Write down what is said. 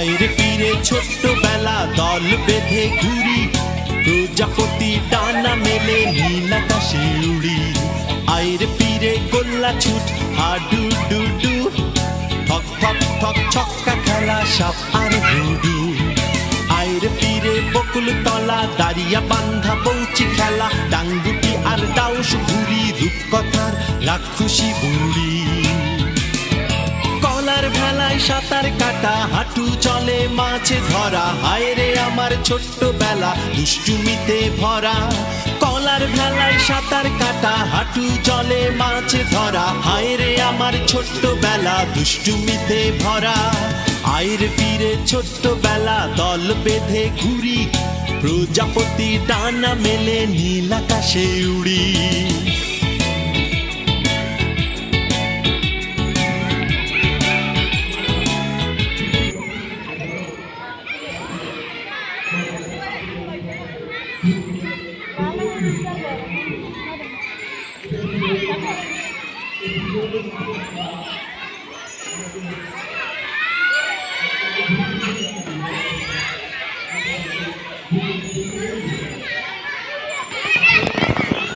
আইরে ফিরে ছোট্টবেলা দল বেঁধে ঘুরি, প্রজাপতি ডানা মেলে নীল আকাশে উড়ি। আইরে ফিরে গোল্লা ছুট হাডু ডুডু, ঠক ঠক ঠক ছক্কা খেলা সাপ আর হুডু। আইরে ফিরে বকুল তলা দাঁড়িয়া বান্ধা বৌচি খেলা, ডাঙ্গুটি আর ডাউস ঘুরি রূপকথার রাক্ষসী বুড়ি। কলার ভেলায় সাঁতার কাটা হাঁটু চলে মাছে ধরা, হায় রে আমার ছোট্টবেলা দুষ্টুমিতে ভরা। কলার ভেলায় সাঁতার কাটা হাঁটু চলে মাছে ধরা, হায় রে আমার ছোট্টবেলা দুষ্টুমিতে ভরা। আইরে ফিরে ছোট্টবেলা দল বেঁধে ঘুরি, প্রজাপতি ডানা মেলে নীল আকাশে উড়ি।